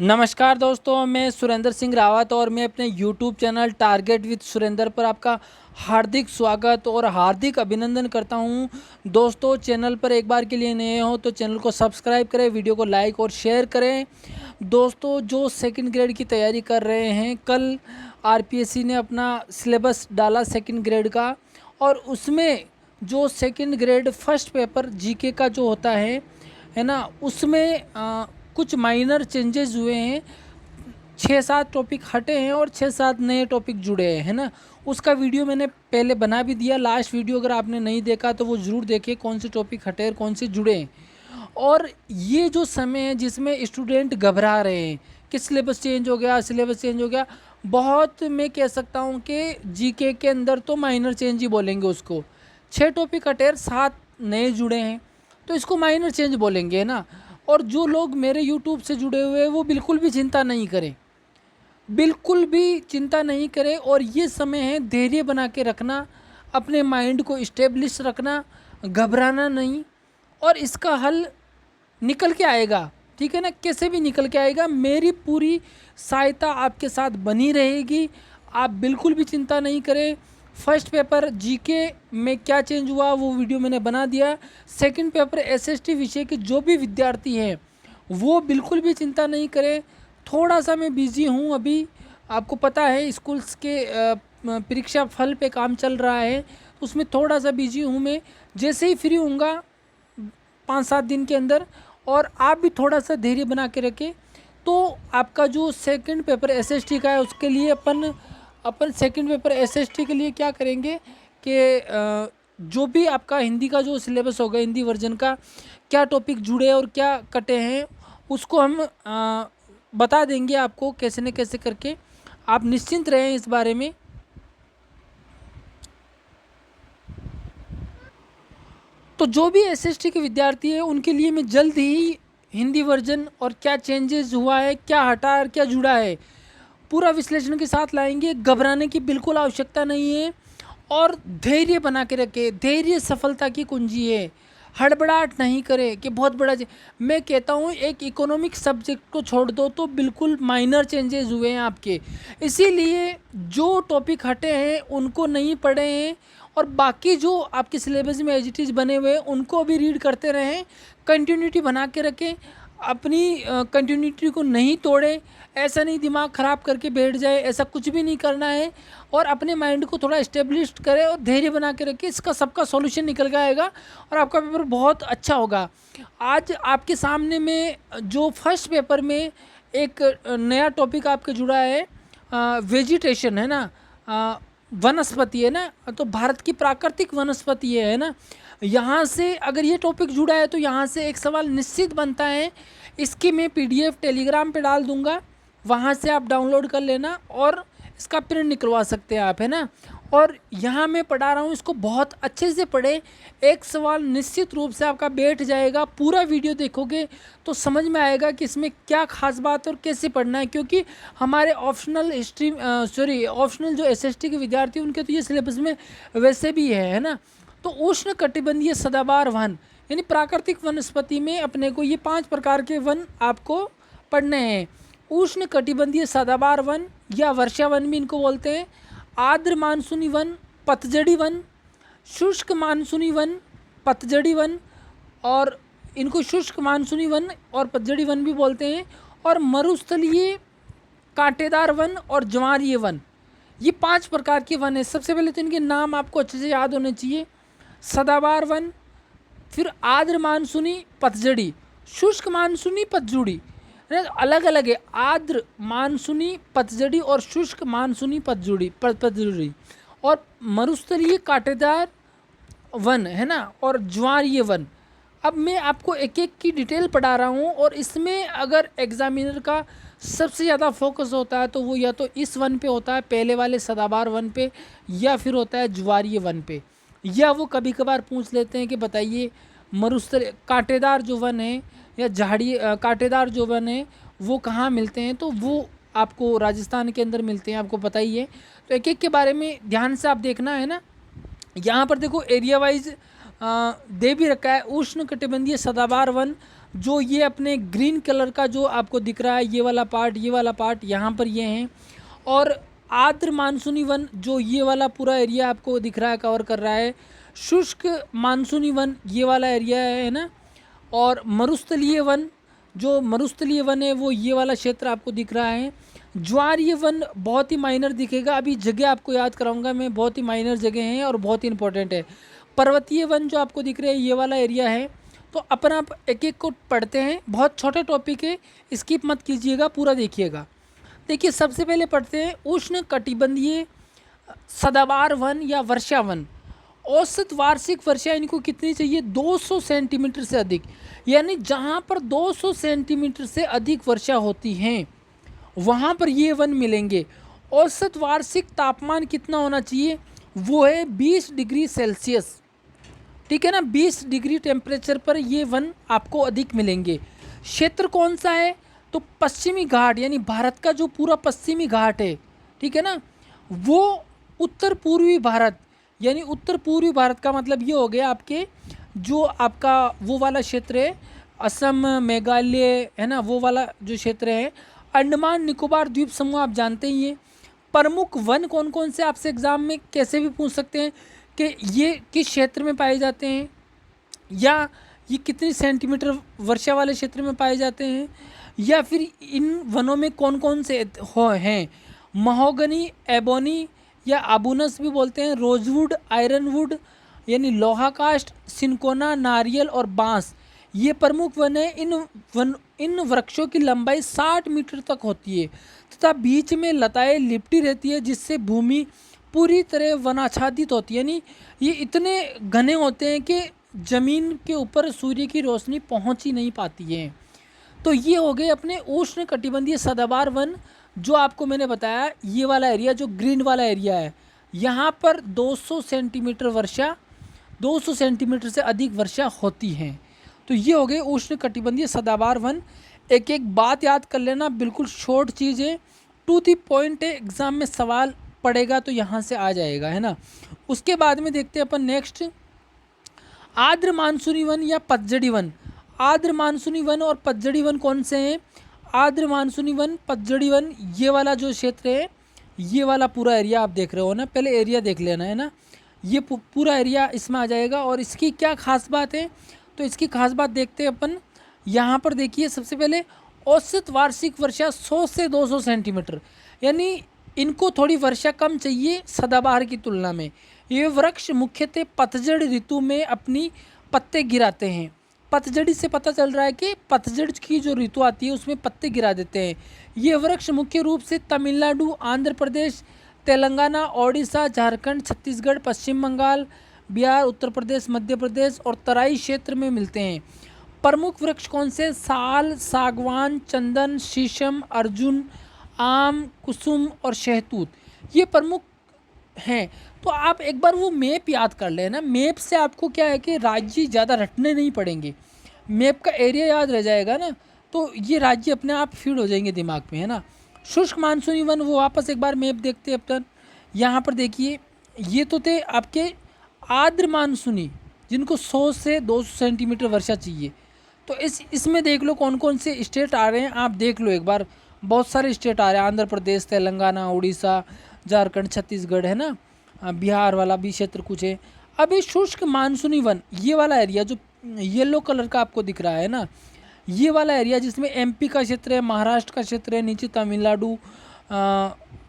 नमस्कार दोस्तों, मैं सुरेंद्र सिंह रावत और मैं अपने YouTube channel target with Surendra पर आपका हार्दिक स्वागत और हार्दिक अभिनंदन करता हूं। दोस्तों, चैनल पर एक बार के लिए नए हो तो चैनल को सब्सक्राइब करें, वीडियो को लाइक और शेयर करें। दोस्तों, जो सेकंड ग्रेड की तैयारी कर रहे हैं, कल RPSC ने अपना सिलेबस डाला सेकंड ग्रेड का, और उसमें जो second grade first paper GK का जो होता है ना, उसमें कुछ माइनर चेंजेस हुए हैं। 6-7 टॉपिक हटे हैं और 6-7 नए टॉपिक जुड़े हैं, है ना। उसका वीडियो मैंने पहले बना भी दिया। लास्ट वीडियो अगर आपने नहीं देखा तो वो ज़रूर देखें, कौन से टॉपिक हटे और कौन से जुड़े हैं। और ये जो समय है जिसमें स्टूडेंट घबरा रहे हैं कि सिलेबस चेंज हो गया, सिलेबस चेंज हो गया, बहुत मैं कह सकता हूँ कि GK के अंदर तो माइनर चेंज ही बोलेंगे उसको। 6 टॉपिक हटे और 7 नए जुड़े हैं तो इसको माइनर चेंज बोलेंगे, है ना। और जो लोग मेरे YouTube से जुड़े हुए हैं वो बिल्कुल भी चिंता नहीं करें, बिल्कुल भी चिंता नहीं करें। और ये समय है धैर्य बना के रखना, अपने माइंड को इस्टेब्लिश रखना, घबराना नहीं, और इसका हल निकल के आएगा, ठीक है ना। कैसे भी निकल के आएगा, मेरी पूरी सहायता आपके साथ बनी रहेगी। आप बिल्कुल भी चिंता नहीं करें। फर्स्ट पेपर GK में क्या चेंज हुआ वो वीडियो मैंने बना दिया। सेकंड पेपर SST विषय के जो भी विद्यार्थी हैं वो बिल्कुल भी चिंता नहीं करें। थोड़ा सा मैं बिज़ी हूँ अभी, आपको पता है स्कूल्स के परीक्षा फल पे काम चल रहा है, उसमें थोड़ा सा बिजी हूँ मैं। जैसे ही फ्री होऊंगा 5-7 दिन के अंदर, और आप भी थोड़ा सा धैर्य बना के रखें, तो आपका जो सेकंड पेपर SST का है उसके लिए अपन सेकंड पेपर SST के लिए क्या करेंगे कि जो भी आपका हिंदी का जो सिलेबस होगा, हिंदी वर्जन का क्या टॉपिक जुड़े और क्या कटे हैं उसको हम बता देंगे आपको कैसे न कैसे करके। आप निश्चिंत रहें इस बारे में। तो जो भी SST के विद्यार्थी हैं उनके लिए मैं जल्द ही हिंदी वर्जन और क्या चेंजेस हुआ है, क्या हटा और क्या जुड़ा है, पूरा विश्लेषण के साथ लाएंगे। घबराने की बिल्कुल आवश्यकता नहीं है और धैर्य बना के रखें। धैर्य सफलता की कुंजी है। हड़बड़ाहट नहीं करें कि बहुत बड़ा मैं कहता हूँ एक इकोनॉमिक सब्जेक्ट को छोड़ दो तो बिल्कुल माइनर चेंजेस हुए हैं आपके, इसीलिए जो टॉपिक हटे हैं उनको नहीं पढ़े हैं, और बाकी जो आपके सिलेबस में एज इट इज़ बने हुए हैं उनको भी रीड करते रहें। कंटिन्यूटी बना के रखें, अपनी कंटिन्यूटी को नहीं तोड़ें। ऐसा नहीं दिमाग ख़राब करके बैठ जाए, ऐसा कुछ भी नहीं करना है। और अपने माइंड को थोड़ा इस्टेब्लिश करें और धैर्य बना के रखें, इसका सबका सॉल्यूशन निकल के आएगा और आपका पेपर बहुत अच्छा होगा। आज आपके सामने में जो फर्स्ट पेपर में एक नया टॉपिक आपके जुड़ा है, वेजिटेशन, है ना, वनस्पति, है ना। तो भारत की प्राकृतिक वनस्पति है ना। यहाँ से अगर ये टॉपिक जुड़ा है तो यहाँ से एक सवाल निश्चित बनता है। इसकी मैं PDF टेलीग्राम पे डाल दूँगा, वहाँ से आप डाउनलोड कर लेना और इसका प्रिंट निकलवा सकते हैं आप, है ना। और यहाँ मैं पढ़ा रहा हूँ, इसको बहुत अच्छे से पढ़े। एक सवाल निश्चित रूप से आपका बैठ जाएगा। पूरा वीडियो देखोगे तो समझ में आएगा कि इसमें क्या खास बात और कैसे पढ़ना है, क्योंकि हमारे ऑप्शनल जो SST के विद्यार्थी उनके तो ये सिलेबस में वैसे भी है ना। तो उष्ण कटिबंधीय सदाबहार वन यानी प्राकृतिक वनस्पति में अपने को ये 5 प्रकार के वन आपको पढ़ने हैं। उष्ण कटिबंधीय सदाबहार वन या वर्षा वन भी इनको बोलते हैं, आर्द्र मानसूनी वन, पतझड़ी वन, शुष्क मानसूनी वन, पतझड़ी वन, और इनको शुष्क मानसूनी वन और पतझड़ी वन भी बोलते हैं, और मरुस्थलीय कांटेदार वन और ज्वारीय वन। ये 5 प्रकार के वन है। सबसे पहले तो इनके नाम आपको अच्छे से याद होने चाहिए। सदाबहार वन, फिर आर्द्र मानसूनी पतझड़ी, शुष्क मानसूनी पतझड़ी, अलग अलग है, आर्द्र मानसूनी पतझड़ी और शुष्क मानसूनी पतझड़ी, और मरुस्थलीय कांटेदार वन, है ना, और ज्वारीय वन। अब मैं आपको एक एक की डिटेल पढ़ा रहा हूँ, और इसमें अगर एग्जामिनर का सबसे ज़्यादा फोकस होता है तो वो या तो इस वन पे होता है, पहले वाले सदाबहार वन पे, या फिर होता है ज्वारीय वन पे, या वो कभी कभार पूछ लेते हैं कि बताइए मरुस्थल कांटेदार जो वन है या झाड़ी कांटेदार जो वन है वो कहाँ मिलते हैं, तो वो आपको राजस्थान के अंदर मिलते हैं, आपको पता ही है। तो एक एक के बारे में ध्यान से आप देखना, है ना। यहाँ पर देखो एरिया वाइज दे भी रखा है। उष्ण कटिबंधीय सदाबहार वन जो ये अपने ग्रीन कलर का जो आपको दिख रहा है, ये वाला पार्ट यहाँ पर ये हैं। और आर्द्र मानसूनी वन जो ये वाला पूरा एरिया आपको दिख रहा है, कवर कर रहा है। शुष्क मानसूनी वन ये वाला एरिया है ना। और मरुस्थलीय वन, जो मरुस्थलीय वन है वो ये वाला क्षेत्र आपको दिख रहा है। ज्वारीय वन बहुत ही माइनर दिखेगा, अभी जगह आपको याद कराऊंगा मैं, बहुत ही माइनर जगह हैं और बहुत ही इंपॉर्टेंट है। पर्वतीय वन जो आपको दिख रहे हैं ये वाला एरिया है। तो अपन आप एक एक को पढ़ते हैं, बहुत छोटे टॉपिक है, स्किप मत कीजिएगा, पूरा देखिएगा। देखिए सबसे पहले पढ़ते हैं उष्ण कटिबंधीय सदाबहार वन या वर्षा वन। औसत वार्षिक वर्षा इनको कितनी चाहिए? 200 सेंटीमीटर से अधिक। यानी जहाँ पर 200 सेंटीमीटर से अधिक वर्षा होती हैं वहाँ पर ये वन मिलेंगे। औसत वार्षिक तापमान कितना होना चाहिए? वो है 20 डिग्री सेल्सियस, ठीक है ना। 20 डिग्री टेम्परेचर पर ये वन आपको अधिक मिलेंगे। क्षेत्र कौन सा है? तो पश्चिमी घाट, यानी भारत का जो पूरा पश्चिमी घाट है, ठीक है ना, वो उत्तर पूर्वी भारत, यानी उत्तर पूर्वी भारत का मतलब ये हो गया आपके जो आपका वो वाला क्षेत्र है, असम, मेघालय, है ना, वो वाला जो क्षेत्र है। अंडमान निकोबार द्वीप समूह आप जानते ही हैं। प्रमुख वन कौन कौन से आपसे एग्जाम में कैसे भी पूछ सकते हैं कि ये किस क्षेत्र में पाए जाते हैं, या ये कितनी सेंटीमीटर वर्षा वाले क्षेत्र में पाए जाते हैं, या फिर इन वनों में कौन कौन से हैं। महोगनी, एबोनी या आबूनस भी बोलते हैं, रोजवुड, आयरनवुड यानी लोहा काष्ठ, सिनकोना, नारियल और बांस, ये प्रमुख वन है। इन वृक्षों की लंबाई 60 मीटर तक होती है तथा बीच में लताएं लिपटी रहती है, जिससे भूमि पूरी तरह वनाच्छादित होती है। यानी ये इतने घने होते हैं कि ज़मीन के ऊपर सूर्य की रोशनी पहुंच ही नहीं पाती है। तो ये हो गए अपने उष्ण कटिबंधीय सदाबहार वन, जो आपको मैंने बताया ये वाला एरिया जो ग्रीन वाला एरिया है, यहाँ पर 200 सेंटीमीटर वर्षा, 200 सेंटीमीटर से अधिक वर्षा होती है। तो ये हो गए उष्ण कटिबंधीय सदाबहार वन। एक एक बात याद कर लेना, बिल्कुल शॉर्ट चीज़ है, टू दी पॉइंट है, एग्ज़ाम में सवाल पड़ेगा तो यहाँ से आ जाएगा, है ना। उसके बाद में देखते हैं अपन नेक्स्ट आर्द्र मानसूनी वन या पतझड़ी वन। आर्द्र मानसूनी वन और पतझड़ी वन कौन से हैं? आर्द्र मानसूनी वन, पतझड़ी वन, ये वाला जो क्षेत्र है, ये वाला पूरा एरिया आप देख रहे हो ना, पहले एरिया देख लेना, है ना। ये पूरा एरिया इसमें आ जाएगा। और इसकी क्या खास बात है? तो इसकी खास बात देखते हैं अपन। यहाँ पर देखिए सबसे पहले औसत वार्षिक वर्षा 100 से 200 सेंटीमीटर, यानी इनको थोड़ी वर्षा कम चाहिए सदाबहार की तुलना में। ये वृक्ष मुख्यतः पतझड़ ऋतु में अपनी पत्ते गिराते हैं। पतझड़ी से पता चल रहा है कि पतझड़ की जो ऋतु आती है उसमें पत्ते गिरा देते हैं। ये वृक्ष मुख्य रूप से तमिलनाडु, आंध्र प्रदेश, तेलंगाना, ओडिशा, झारखंड, छत्तीसगढ़, पश्चिम बंगाल, बिहार, उत्तर प्रदेश, मध्य प्रदेश और तराई क्षेत्र में मिलते हैं। प्रमुख वृक्ष कौन से? साल, सागवान, चंदन, शीशम, अर्जुन, आम, कुसुम और शहतूत, ये प्रमुख हैं। तो आप एक बार वो मैप याद कर लेना, मैप से आपको क्या है कि राज्य ज़्यादा रटने नहीं पड़ेंगे, मैप का एरिया याद रह जाएगा ना, तो ये राज्य अपने आप फीड हो जाएंगे दिमाग में, है ना। शुष्क मानसूनी वन, वो वापस एक बार मैप देखते हैं अपन। यहाँ पर देखिए ये तो थे आपके आर्द्र मानसूनी, जिनको 100 से 200 सेंटीमीटर वर्षा चाहिए। तो इसमें देख लो कौन कौन से स्टेट आ रहे हैं, आप देख लो एक बार, बहुत सारे स्टेट आ रहे हैं, आंध्र प्रदेश, तेलंगाना, उड़ीसा, झारखंड, छत्तीसगढ़, है ना, बिहार वाला भी क्षेत्र कुछ है। अब ये शुष्क मानसूनी वन, ये वाला एरिया जो येलो कलर का आपको दिख रहा है ना, ये वाला एरिया जिसमें एमपी का क्षेत्र है, महाराष्ट्र का क्षेत्र है, नीचे तमिलनाडु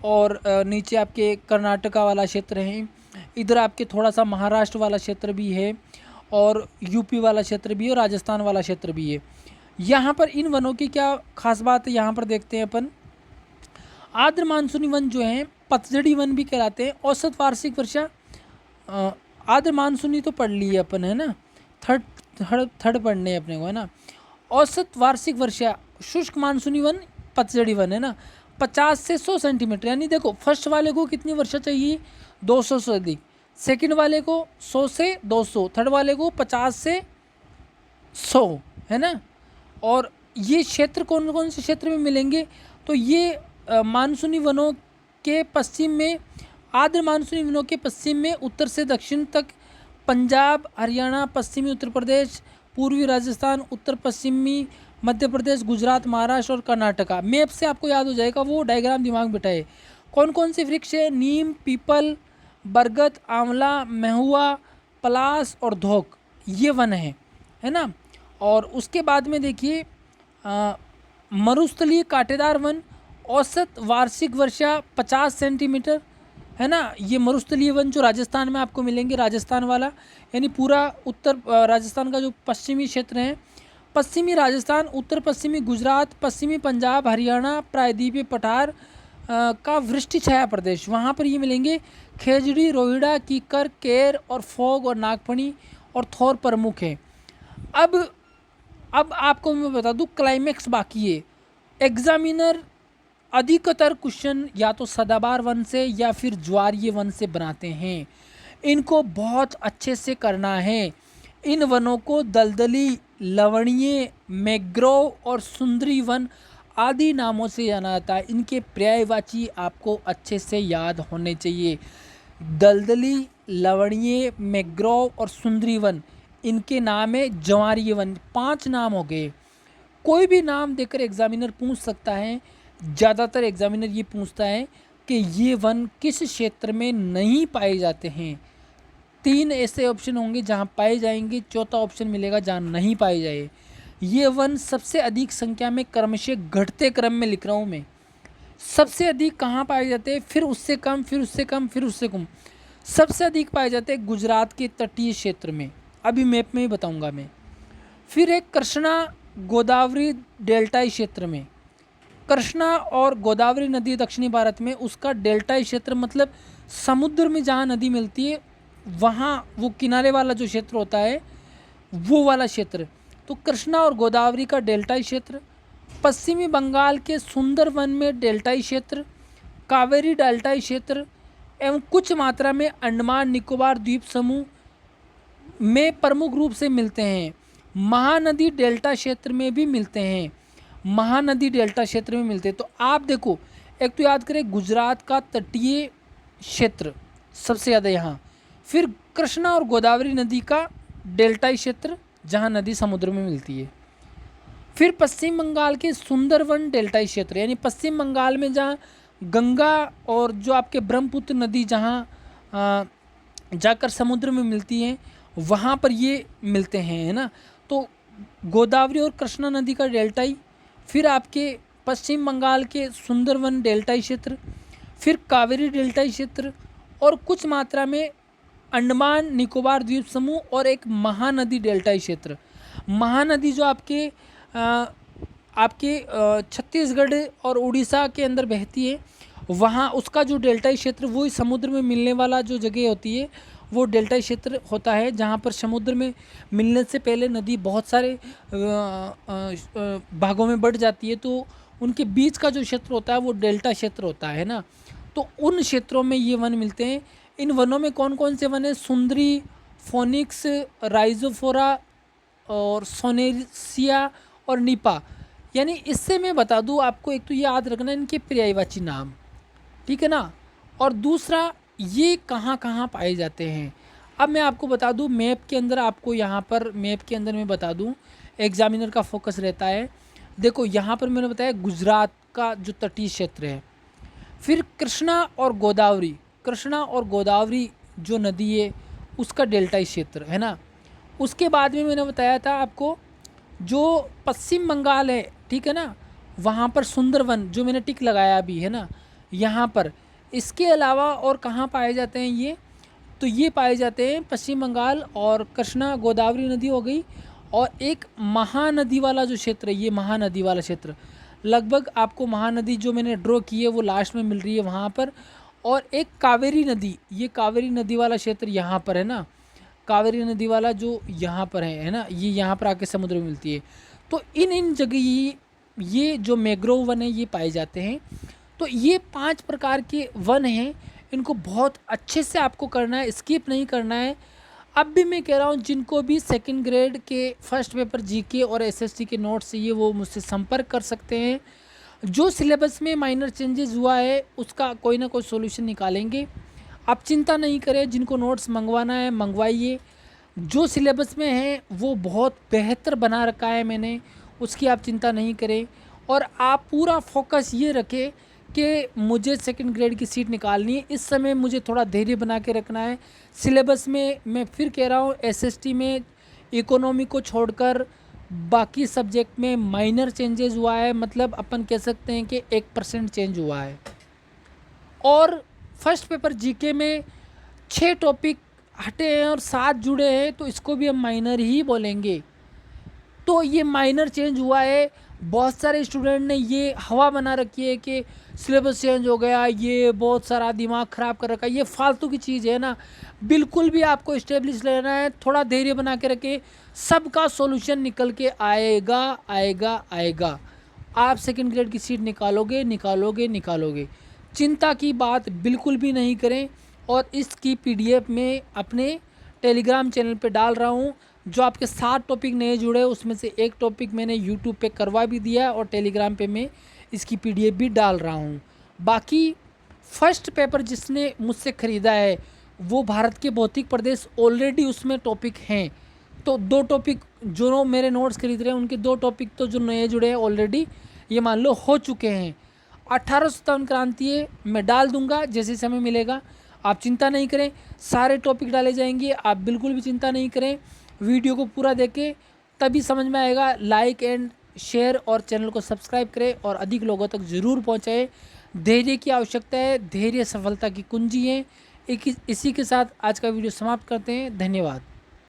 और नीचे आपके कर्नाटका वाला क्षेत्र है, इधर आपके थोड़ा सा महाराष्ट्र वाला क्षेत्र भी है, और यूपी वाला क्षेत्र भी है, और राजस्थान वाला क्षेत्र भी है। यहाँ पर इन वनों की क्या खास बात है, यहाँ पर देखते हैं अपन। आर्द्र मानसूनी वन जो हैं पतझड़ी वन भी कहलाते हैं। औसत वार्षिक वर्षा, आर्द्र मानसूनी तो पढ़ ली है अपन, है ना, थर्ड पढ़ने अपने को, है ना। औसत वार्षिक वर्षा शुष्क मानसूनी वन, पतझड़ी वन, है ना, 50 से 100 सेंटीमीटर। यानी देखो फर्स्ट वाले को कितनी वर्षा चाहिए? 200 से अधिक। सेकंड वाले को 100 से 200, थर्ड वाले को 50 से 100, है ना। और ये क्षेत्र कौन कौन से क्षेत्र में मिलेंगे? तो ये मानसूनी वनों के पश्चिम में, आर्द्र मानसूनी वनों के पश्चिम में उत्तर से दक्षिण तक पंजाब, हरियाणा, पश्चिमी उत्तर प्रदेश, पूर्वी राजस्थान, उत्तर पश्चिमी मध्य प्रदेश, गुजरात, महाराष्ट्र और कर्नाटका। मैप से आपको याद हो जाएगा, वो डायग्राम दिमाग में बिठाए। कौन कौन से वृक्ष है? नीम, पीपल, बरगद, आंवला, महुआ, पलास और धोक, ये वन है ना। और उसके बाद में देखिए मरुस्थलीय कांटेदार वन, औसत वार्षिक वर्षा 50 सेंटीमीटर, है ना। ये मरुस्थलीय वन जो राजस्थान में आपको मिलेंगे, राजस्थान वाला, यानी पूरा उत्तर राजस्थान का जो पश्चिमी क्षेत्र है, पश्चिमी राजस्थान, उत्तर पश्चिमी गुजरात, पश्चिमी पंजाब, हरियाणा, प्रायद्वीपीय पठार का वृष्टि छाया प्रदेश, वहाँ पर ये मिलेंगे। खेजड़ी, रोहिड़ा, कीकर, केर और फोग और नागफनी और थौर प्रमुख है। अब आपको मैं बता दूं, क्लाइमेक्स बाकी है। एग्जामिनर अधिकतर क्वेश्चन या तो सदाबहार वन से या फिर ज्वारीय वन से बनाते हैं। इनको बहुत अच्छे से करना है। इन वनों को दलदली, लवणीय, मैंग्रोव और सुंदरी वन आदि नामों से जाना जाता है। इनके पर्यायवाची आपको अच्छे से याद होने चाहिए। दलदली, लवणीय, मैंग्रोव और सुंदरी वन, इनके नाम है ज्वारीय वन। 5 नाम हो गए। कोई भी नाम देकर एग्जामिनर पूछ सकता है। ज़्यादातर एग्जामिनर ये पूछता है कि ये वन किस क्षेत्र में नहीं पाए जाते हैं। 3 ऐसे ऑप्शन होंगे जहाँ पाए जाएंगे, चौथा ऑप्शन मिलेगा जहाँ नहीं पाए जाए। ये वन सबसे अधिक संख्या में क्रमशः घटते क्रम में लिख रहा हूँ मैं। सबसे अधिक कहाँ पाए जाते हैं, फिर उससे कम, फिर उससे कम, फिर उससे कम। सबसे अधिक पाए जाते हैं गुजरात के तटीय क्षेत्र में, अभी मैप में ही बताऊँगा मैं। फिर एक कृष्णा गोदावरी डेल्टाई क्षेत्र में। कृष्णा और गोदावरी नदी दक्षिणी भारत में, उसका डेल्टाई क्षेत्र मतलब समुद्र में जहाँ नदी मिलती है वहाँ वो किनारे वाला जो क्षेत्र होता है वो वाला क्षेत्र। तो कृष्णा और गोदावरी का डेल्टाई क्षेत्र। पश्चिमी बंगाल के सुंदरवन में डेल्टाई क्षेत्र, कावेरी डेल्टाई क्षेत्र एवं कुछ मात्रा में अंडमान निकोबार द्वीप समूह में प्रमुख रूप से मिलते हैं। महानदी डेल्टा क्षेत्र में भी मिलते हैं। महानदी डेल्टा क्षेत्र में मिलते हैं। तो आप देखो, एक तो याद करें गुजरात का तटीय क्षेत्र सबसे ज़्यादा यहाँ, फिर कृष्णा और गोदावरी नदी का डेल्टाई क्षेत्र जहाँ नदी समुद्र में मिलती है, फिर पश्चिम बंगाल के सुंदरवन डेल्टाई क्षेत्र, यानी पश्चिम बंगाल में जहाँ गंगा और जो आपके ब्रह्मपुत्र नदी जहाँ जाकर समुद्र में मिलती हैं वहाँ पर ये मिलते हैं, है ना। तो गोदावरी और कृष्णा नदी का डेल्टाई, फिर आपके पश्चिम बंगाल के सुंदरवन डेल्टाई क्षेत्र, फिर कावेरी डेल्टाई क्षेत्र और कुछ मात्रा में अंडमान निकोबार द्वीप समूह और एक महानदी डेल्टाई क्षेत्र। महानदी जो आपके छत्तीसगढ़ और उड़ीसा के अंदर बहती है, वहाँ उसका जो डेल्टाई क्षेत्र वही समुद्र में मिलने वाला जो जगह होती है वो डेल्टाई क्षेत्र होता है, जहाँ पर समुद्र में मिलने से पहले नदी बहुत सारे भागों में बढ़ जाती है, तो उनके बीच का जो क्षेत्र होता है वो डेल्टा क्षेत्र होता है ना। तो उन क्षेत्रों में ये वन मिलते हैं। इन वनों में कौन कौन से वन है? सुंदरी, फोनिक्स, राइजोफोरा और सोनेसिया और निपा। यानी इससे मैं बता दूं आपको, एक तो ये याद रखना इनके पर्यायवाची नाम, ठीक है ना, और दूसरा ये कहाँ कहाँ पाए जाते हैं। अब मैं आपको बता दूं मैप के अंदर, आपको यहाँ पर मैप के अंदर मैं बता दूं एग्जामिनर का फोकस रहता है। देखो यहाँ पर मैंने बताया गुजरात का जो तटीय क्षेत्र है, फिर कृष्णा और गोदावरी, कृष्णा और गोदावरी जो नदी है उसका डेल्टाई क्षेत्र, है ना। उसके बाद में मैंने बताया था आपको जो पश्चिम बंगाल है, ठीक है ना, वहाँ पर सुंदरवन जो मैंने टिक लगाया अभी, है ना, यहाँ पर। इसके अलावा और कहाँ पाए जाते हैं ये? तो ये पाए जाते हैं पश्चिम बंगाल और कृष्णा गोदावरी नदी हो गई, और एक महानदी वाला जो क्षेत्र है, ये महानदी वाला क्षेत्र लगभग आपको महानदी जो मैंने ड्रॉ की है वो लास्ट में मिल रही है वहाँ पर, और एक कावेरी नदी, ये कावेरी नदी वाला क्षेत्र यहाँ पर है ना, कावेरी नदी वाला जो यहाँ पर है ना, ये यहाँ पर आके समुद्र में मिलती है। तो इन जगह ये जो मैंग्रोव वन है ये पाए जाते हैं। तो ये 5 प्रकार के वन हैं, इनको बहुत अच्छे से आपको करना है, स्किप नहीं करना है। अब भी मैं कह रहा हूँ जिनको भी सेकंड ग्रेड के फर्स्ट पेपर जीके और एसएसटी के नोट्स चाहिए वो मुझसे संपर्क कर सकते हैं। जो सिलेबस में माइनर चेंजेस हुआ है उसका कोई ना कोई सॉल्यूशन निकालेंगे। आप चिंता नहीं करें, जिनको नोट्स मंगवाना है मंगवाइए। जो सिलेबस में है वो बहुत बेहतर बना रखा है मैंने, उसकी आप चिंता नहीं करें। और आप पूरा फोकस ये रखें कि मुझे सेकंड ग्रेड की सीट निकालनी है। इस समय मुझे थोड़ा धैर्य बना के रखना है। सिलेबस में मैं फिर कह रहा हूँ, एसएसटी में इकोनॉमी को छोड़कर बाकी सब्जेक्ट में माइनर चेंजेस हुआ है, मतलब अपन कह सकते हैं कि 1% चेंज हुआ है। और फर्स्ट पेपर जीके में 6 टॉपिक हटे हैं और 7 जुड़े हैं, तो इसको भी हम माइनर ही बोलेंगे। तो ये माइनर चेंज हुआ है। बहुत सारे स्टूडेंट ने ये हवा बना रखी है कि सिलेबस चेंज हो गया, ये बहुत सारा दिमाग ख़राब कर रखा है। ये फालतू की चीज़ है ना, बिल्कुल भी आपको इस्टेब्लिश लेना है। थोड़ा धैर्य बना के रखें, सबका सॉल्यूशन निकल के आएगा आएगा आएगा। आप सेकंड ग्रेड की सीट निकालोगे निकालोगे निकालोगे, चिंता की बात बिल्कुल भी नहीं करें। और इसकी पीडीएफ में अपने टेलीग्राम चैनल पे डाल रहा हूँ। जो आपके 7 टॉपिक नए जुड़े, उसमें से एक टॉपिक मैंने यूट्यूब पे करवा भी दिया है और टेलीग्राम पे मैं इसकी पीडीएफ भी डाल रहा हूँ। बाकी फर्स्ट पेपर जिसने मुझसे ख़रीदा है वो भारत के भौतिक प्रदेश, ऑलरेडी उसमें टॉपिक हैं। तो 2 टॉपिक जो मेरे नोट्स खरीद रहे हैं उनके 2 टॉपिक तो जो नए जुड़े हैं ऑलरेडी ये मान लो हो चुके हैं। 1857 क्रांति है, मैं डाल दूंगा जैसे समय मिलेगा, आप चिंता नहीं करें। सारे टॉपिक डाले जाएंगे, आप बिल्कुल भी चिंता नहीं करें। वीडियो को पूरा देखें तभी समझ में आएगा। लाइक एंड शेयर और चैनल को सब्सक्राइब करें और अधिक लोगों तक ज़रूर पहुँचाएँ। धैर्य की आवश्यकता है, धैर्य सफलता की कुंजी है। इसी के साथ आज का वीडियो समाप्त करते हैं। धन्यवाद।